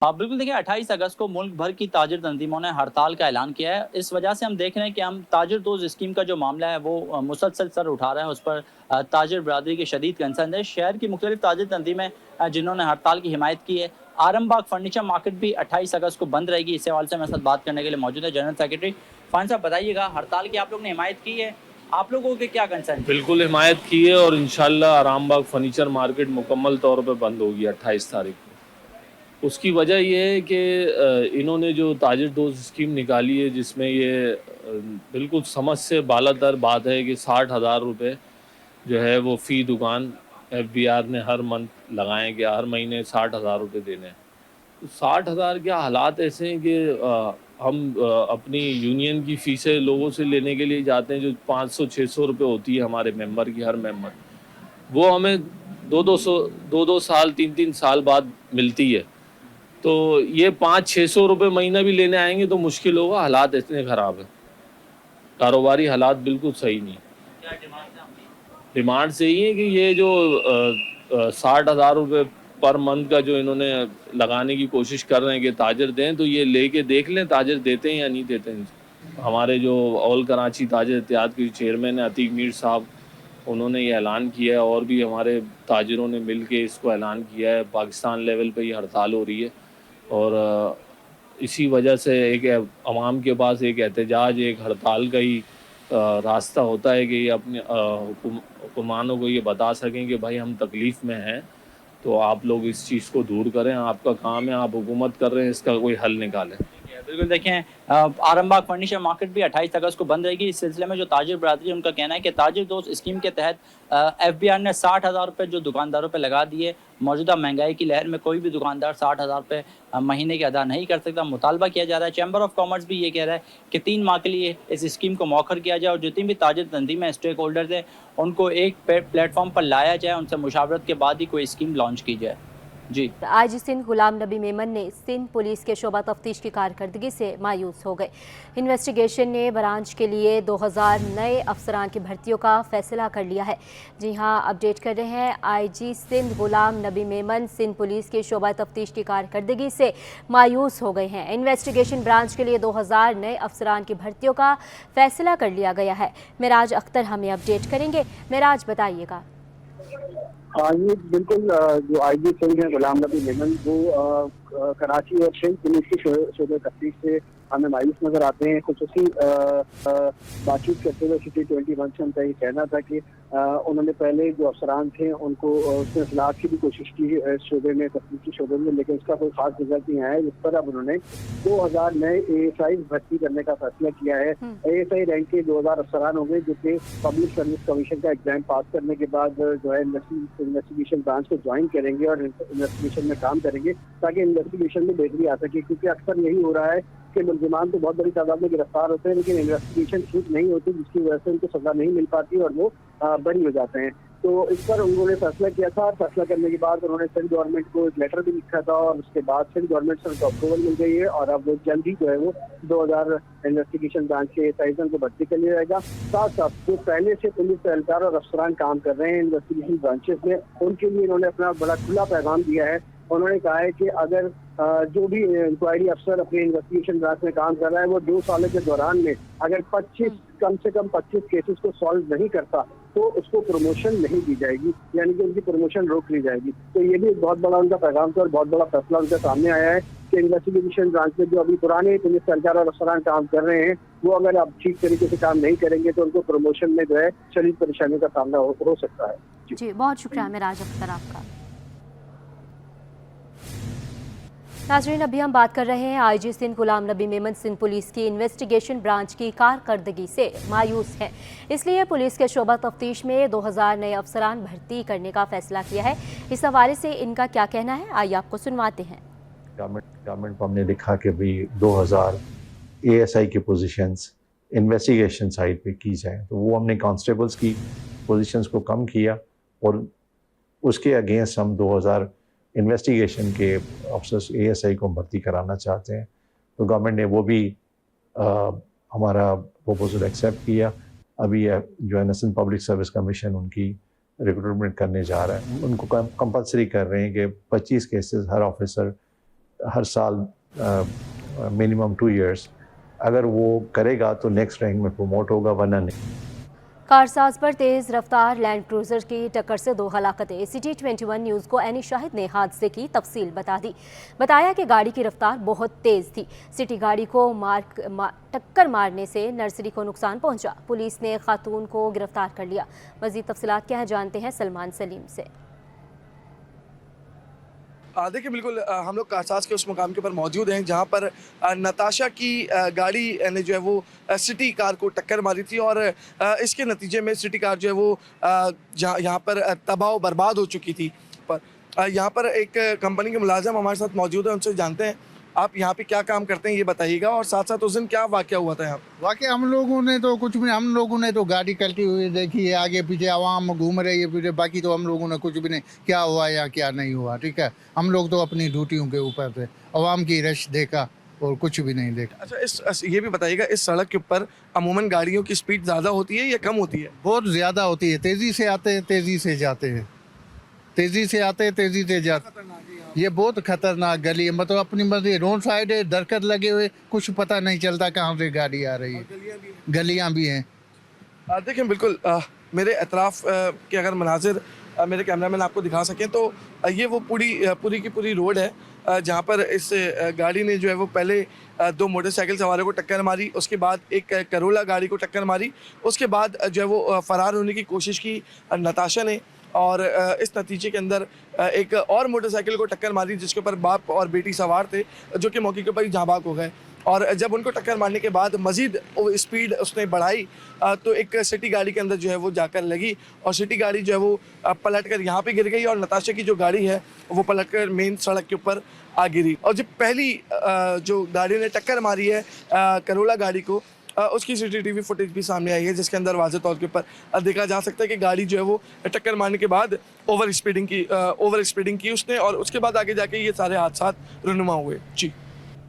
आप बिल्कुल देखिए, 28 अगस्त को मुल्क भर की ताजिर तंजीमों ने हड़ताल का ऐलान किया है। इस वजह से हम देख रहे हैं कि हम ताजिर दोस्त स्कीम का जो मामला है वो मुसलसल सर उठा रहा है, उस पर ताजिर बरादरी की शदीद कंसर्न है। शहर की मुख्तलिफ ताजिर तंजीमें जिन्होंने हड़ताल की हिमायत की है। आरम बाग फर्नीचर मार्केट भी 28 अगस्त को बंद रहेगी। इस हवाले से मेरे साथ बात करने के लिए मौजूद है जनरल सेक्रेटरी फान साहब। बताइएगा, हड़ताल की आप लोग ने हिमायत की है, आप लोगों के क्या कंसर्न? बिल्कुल हिमायत की है और इंशाल्लाह आराम बाग फर्नीचर मार्केट मुकम्मल तौर पर बंद होगी 28 तारीख को। उसकी वजह यह है कि इन्होंने जो ताजिर दोस्त स्कीम निकाली है, जिसमें ये बिल्कुल समझ से बालातर बात है कि 60,000 रुपये जो है वो फ़ी दुकान FBR ने हर मंथ लगाए कि हर महीने 60,000 रुपये देने हैं। तो 60,000 के हालात ऐसे हैं कि हम अपनी यूनियन की फ़ीसें लोगों से लेने के लिए जाते हैं, जो 500-600 रुपये होती है हमारे मेंबर की, हर मेंबर, वो हमें 2-2 साल 3-3 साल बाद मिलती है। तो ये 500-600 रुपये महीना भी लेने आएंगे तो मुश्किल होगा। हालात इतने ख़राब है, कारोबारी हालात बिल्कुल सही नहीं। डिमांड से ही है कि ये जो 60,000 रुपये पर मंथ का जो इन्होंने लगाने की कोशिश कर रहे हैं कि ताजिर दें, तो ये लेके देख लें ताजिर देते हैं या नहीं देते हैं। हमारे जो ऑल कराची ताजिर इत्तेहाद के चेयरमैन है अतीक मीर साहब, उन्होंने ये ऐलान किया है और भी हमारे ताजिरों ने मिल के इसको ऐलान किया है। पाकिस्तान लेवल पे ये हड़ताल हो रही है और इसी वजह से एक अवाम के पास एक एहतजाज, एक हड़ताल का ही रास्ता होता है कि ये अपने हुक्मरानों को ये बता सकें कि भाई हम तकलीफ़ में हैं तो आप लोग इस चीज़ को दूर करें, आपका काम है, आप हुकूमत कर रहे हैं, इसका कोई हल निकालें। बिल्कुल देखें आरामबाग फर्नीचर मार्केट भी 28 अगस्त को बंद रहेगी। इस सिलसिले में जो ताजिर बरादरी है उनका कहना है कि ताजिर दोस्त स्कीम के तहत FBR ने 60,000 रुपये जो दुकानदारों पे लगा दिए। मौजूदा महंगाई की लहर में कोई भी दुकानदार 60,000 रुपये महीने के अदा नहीं कर सकता। मुतालबा किया जा रहा है, चैम्बर ऑफ कॉमर्स भी ये कह रहा है कि 3 माह के लिए इस स्कीम को मौखर किया जाए और जितनी भी ताजिर तंजीमें स्टेक होल्डर्स हैं उनको एक प्लेटफॉर्म पर लाया जाए, उनसे मुशावरत के बाद ही कोई स्कीम लॉन्च की जाए। जी आईजी सिंध गुलाम नबी मेमन ने सिंध पुलिस के शोबा तफ्तीश की कारकर्दगी से मायूस हो गए। इन्वेस्टिगेशन ने ब्रांच के लिए 2000 नए अफसरान की भर्तियों का फैसला कर लिया है। जी हां, अपडेट कर रहे हैं आईजी सिंध गुलाम नबी मेमन सिंध पुलिस के शोबा तफ्तीश की कारकर्दगी से मायूस हो गए हैं। इन्वेस्टिगेशन ब्रांच के लिए 2000 नए अफसरान की भर्तियों का फैसला कर लिया गया है। मेराज अख्तर हमें अपडेट करेंगे। मेराज, बताइएगा। हाँ, ये बिल्कुल जो आईजी सिंध है गुलाम नबी मेमन वो कराची और सिंध पुलिस की शोबे तफ्तीश से हमें मायूस नजर आते हैं। कुछ उसी बातचीत करते हुए सिटी 21 से उनका ये कहना था कि उन्होंने पहले जो अफसरान थे उनको उसमें इस्लाह की भी कोशिश की शोबे में, तफ्तीश के शोबे में, लेकिन उसका कोई खास रिजल्ट नहीं आया। जिस पर अब उन्होंने 2000 नए ASI भर्ती करने का फैसला किया है। ASI रैंक के 2000 अफसरान हो गए जो कि पब्लिक सर्विस कमीशन का एग्जाम पास करने के बाद जो है इन्वेस्टिगेशन ब्रांच को ज्वाइन करेंगे और इन्वेस्टिगेशन में काम करेंगे ताकि इन्वेस्टिगेशन में बेहतरी आ सके। क्योंकि अक्सर यही हो रहा है कि मुलजिमान तो बहुत बड़ी तादाद में गिरफ्तार होते हैं लेकिन इन्वेस्टिगेशन ठीक नहीं होती, जिसकी वजह से उनको सजा नहीं मिल पाती और वो बरी हो जाते हैं। तो इस पर उन्होंने फैसला किया था। फैसला करने के बाद उन्होंने सिंध गवर्नमेंट को एक लेटर भी लिखा था और उसके बाद सिंध गवर्नमेंट से उनको अप्रूवल मिल गई है और अब जल्द ही जो है वो 2000 इन्वेस्टिगेशन ब्रांच के साइजन को भर्ती कर लिया जाएगा। साथ साथ जो पहले से पुलिस एहलकार और अफसरान काम कर रहे हैं इन्वेस्टिगेशन ब्रांचेस में, उनके लिए उन्होंने अपना बड़ा खुला पैगाम दिया है। उन्होंने कहा है कि अगर जो भी इंक्वायरी अफसर अपने इन्वेस्टिगेशन ब्रांच में काम कर रहा है वो 2 सालों के दौरान में अगर कम से कम 25 केसेस को सॉल्व नहीं करता तो उसको प्रमोशन नहीं दी जाएगी, यानी कि उनकी प्रमोशन रोक ली जाएगी। तो ये भी एक बहुत बड़ा उनका पैगाम था और बहुत बड़ा फैसला उनके सामने आया है कि इन्वेस्टिगेशन ब्रांच में जो अभी पुराने पुलिस सरकार और अफसरान काम कर रहे हैं वो अगर अब ठीक तरीके से काम नहीं करेंगे तो उनको प्रमोशन में जो है शदीद परेशानियों का सामना हो सकता है। जी, बहुत शुक्रिया मेराज अख्तर आपका। नाज़रीन, अभी हम बात कर रहे हैं आईजी सिंध गुलाम नबी मेमन सिंध पुलिस की इन्वेस्टिगेशन ब्रांच की कारकर्दगी से मायूस हैं, इसलिए पुलिस के शोबा तफ्तीश में 2000 नए अफसरान भर्ती करने का फैसला किया है। इस हवाले से इनका क्या कहना है, आइए आपको सुनवाते हैं। गवर्नमेंट को हमने लिखा कि भाई 2000 ASI की पोजीशंस इन्वेस्टिगेशन साइड पे की जाए, तो वो हमने कांस्टेबल्स की पोजीशंस को कम किया और उसके अगेंस्ट हम 2000 इन्वेस्टिगेशन के अफसर्स ASI को भर्ती कराना चाहते हैं। तो गवर्नमेंट ने वो भी हमारा प्रपोजल एक्सेप्ट किया। अभी जो है नेशनल पब्लिक सर्विस कमीशन उनकी रिक्रूटमेंट करने जा रहा है। उनको कंपलसरी कर रहे हैं कि 25 केसेस हर ऑफिसर हर साल मिनिमम 2 इयर्स अगर वो करेगा तो नेक्स्ट रैंक में प्रमोट होगा, वरना नहीं। कारसाज पर तेज रफ्तार लैंड क्रूजर की टक्कर से 2 हलाकतें। सिटी 21 न्यूज़ को एनी शाहिद ने हादसे की तफसील बता दी। बताया कि गाड़ी की रफ्तार बहुत तेज थी। सिटी गाड़ी को टक्कर मारने से नर्सरी को नुकसान पहुंचा। पुलिस ने खातून को गिरफ्तार कर लिया। मजीद तफसीलात क्या है जानते हैं सलमान सलीम से। देखिए, बिल्कुल हम लोग कारसाज के उस मुकाम के ऊपर मौजूद हैं जहां पर नताशा की गाड़ी ने जो है वो सिटी कार को टक्कर मारी थी और इसके नतीजे में सिटी कार जो है वो यहाँ पर तबाह बर्बाद हो चुकी थी। पर यहाँ पर एक कंपनी के मुलाजिम हमारे साथ मौजूद है, उनसे जानते हैं आप यहाँ पे क्या काम करते हैं ये बताइएगा और साथ साथ उस दिन क्या वाक़या हुआ था यहाँ? वाक़या हम लोगों ने तो कुछ भी, हम लोगों ने तो गाड़ी कल्टी हुई देखी है, आगे पीछे आवाम घूम रही है पीछे, बाकी तो हम लोगों ने कुछ भी नहीं क्या हुआ या क्या नहीं हुआ। ठीक है, हम लोग तो अपनी ड्यूटियों के ऊपर थे, आवाम की रश देखा और कुछ भी नहीं देखा। अच्छा, ये भी बताइएगा इस सड़क के ऊपर अमूमन गाड़ियों की स्पीड ज़्यादा होती है या कम होती है? बहुत ज़्यादा होती है, तेज़ी से आते हैं तेज़ी से जाते हैं, तेज़ी से आते हैं तेज़ी से जाते। ये बहुत खतरनाक गली है, मतलब अपनी मर्जी रोड साइड है, दरख्त लगे हुए, कुछ पता नहीं चलता कहाँ से गाड़ी आ रही है, गलियाँ भी हैं। देखिए, बिल्कुल मेरे अतराफ के अगर मनाजिर मेरे कैमरामैन आपको दिखा सकें तो ये वो पूरी की पूरी रोड है जहाँ पर इस गाड़ी ने जो है वो पहले 2 मोटरसाइकिल सवारों को टक्कर मारी, उसके बाद एक करोला गाड़ी को टक्कर मारी, उसके बाद जो है वो फ़रार होने की कोशिश की नताशा ने और इस नतीजे के अंदर एक और मोटरसाइकिल को टक्कर मारी जिसके ऊपर बाप और बेटी सवार थे, जो कि मौके के ऊपर ही जाँ बाग हो गए। और जब उनको टक्कर मारने के बाद मज़ीद स्पीड उसने बढ़ाई तो एक सिटी गाड़ी के अंदर जो है वो जाकर लगी और सिटी गाड़ी जो है वो पलट कर यहाँ पे गिर गई और नताशा की जो गाड़ी है वो पलट कर मेन सड़क के ऊपर आ गिरी। और जब पहली जो गाड़ी ने टक्कर मारी है करोला गाड़ी को, उसकी CCTV फुटेज भी सामने आई है जिसके अंदर वाज़ेह तौर के ऊपर देखा जा सकता है कि गाड़ी जो है वो टक्कर मारने के बाद ओवर स्पीडिंग की उसने और उसके बाद आगे जाके ये सारे हादसा रुनुमा हुए। जी।